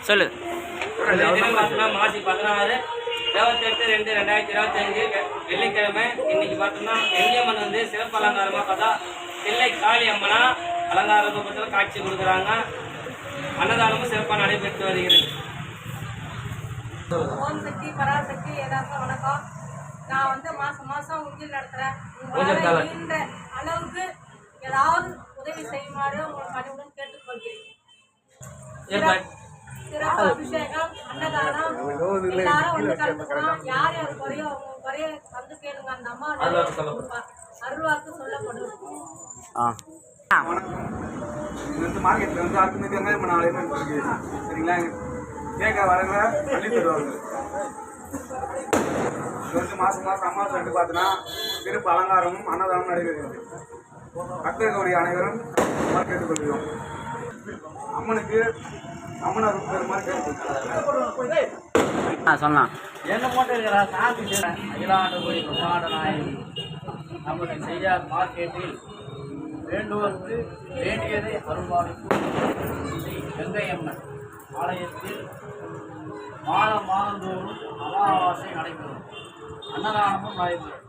சொல்லு. பார்த்தோம்னா மாசி 16 28/2/2025 வெள்ளிக்கிழமை. இன்னைக்கு பார்த்தோம்னா எங்கேயம்மன் வந்து சிறப்பு அலங்காரமாக பார்த்தா தில்லை காளி அம்மனா அலங்கார ரூபத்தில் காட்சி கொடுக்குறாங்க. அன்னதானமும் சிறப்பாக நடைபெற்று வருகிறது. ஓம் சக்தி பராசக்தி எல்லாருக்கும் வணக்கம். நான் வந்து மாதம் உண்டியல் நடத்துகிறேன். இந்த அளவுக்கு ஏதாவது உதவி செய்யுமாறு உங்கள் பணிவுடன் கேட்டுக்கொள்கிறேன். சிறப்பு அபிஷேகம், அன்னதானம் எல்லாரும் வந்து கலந்துக்கணும். யார் யார் குறையோ அவங்க குறைய வந்து கேளுங்க. அந்த அம்மா அருள்வாக்கு சொல்லப்படும். மார்க்கெட்டில் வந்து அடுத்த வெங்காயம் 4 இருக்கு சரிங்களா. கேட்க வரவங்க சொல்லி தருவாங்க. இது வந்து மாதம் அம்மாவாசை வந்து பார்த்தோன்னா சிறப்பு அலங்காரமும் அன்னதானமும் நடைபெறுகிறது. பக்தர்களுடைய அனைவரும் கேட்டுக்கொள்கிறோம். அம்மனுக்கு அம்மனார் பெருமாள் கேட்டுக்கொள்கிறோம். சொல்லலாம். என்ன மட்டும் இருக்கிறா சாமி அகிலாண்ட கோயில் பிரமாட நாயகி நமது செய்யார் மார்க்கெட்டில் வேண்டுவதற்கு வேண்டியதை அருள்பாலிக்கும் ஸ்ரீ கங்கையம்மன் ஆலயத்தில் மாதந்தோறும் அமாவாசை நடைபெறும். அன்னதானமும் நடைபெறும்.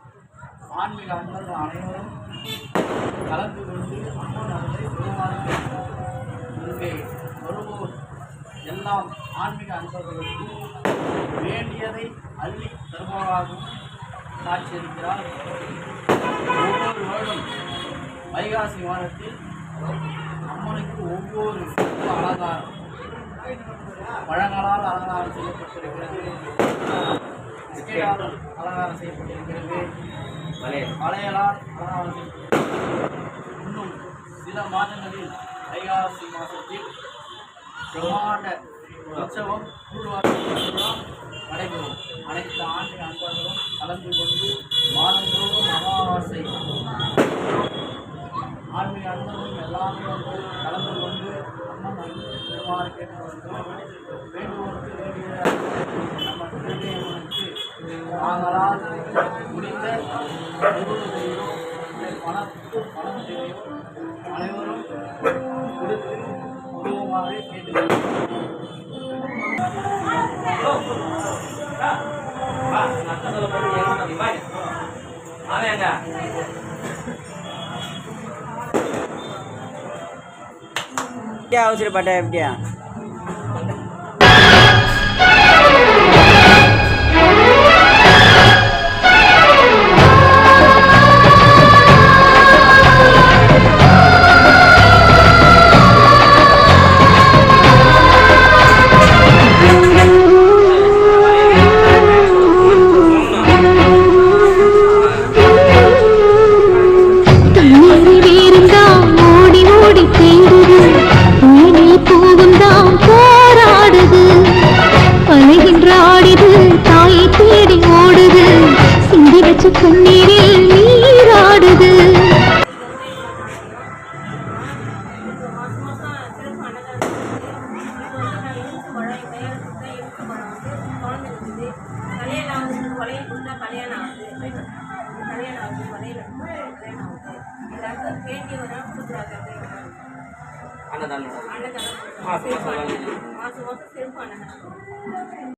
ஆன்மீக அன்பர்கள் அனைவரும் கலந்து கொண்டு அம்மன் அவர்களை பெருமாறு இங்கே வருவோர் எல்லாம் ஆன்மீக அன்பர்களுக்கு வேண்டியதை அள்ளி தருபவராகவும் காட்சியளிக்கிறார். ஒவ்வொரு வருடம் வைகாசி மாதத்தில் அம்மனுக்கு ஒவ்வொரு அலங்காரம் பழங்களால் அலங்காரம் செய்யப்பட்டிருக்கிறது. இசையால் அலங்காரம் செய்யப்பட்டிருக்கிறது. வளையலால் அலங்காரம் செய்யப்பட்டிருக்கிறது. இன்னும் சில மாதங்களில் வைகாசி மாதத்தில் பிரமாண்ட உற்சவம் கூழ்வாரம் நடைபெறும். அனைத்து ஆன்மீக அன்பர்களும் கலந்து கொண்டு மாதந்தோறும் அமாவாசை ஆன்மீக அன்பர்களும் எல்லாமே வந்து கலந்து கொண்டு அம்மன் பெருமாறு கேட்டுக்கொள்கிறோம். வேண்டுவோருக்கு வேண்டிய நம்ம திருநெல்வேலிக்கு நாங்களால் முடிந்த உதவியோ பணம் செய்யோ அனைவரும் கொடுத்து உதவுமாறு கேட்டுக்கொள்கிறோம். அவசரப்பட்ட எப்படியா கண்ணீரில் நீராடுது. அன்னதானம் மாசம் சிறப்பு அன்னதானம்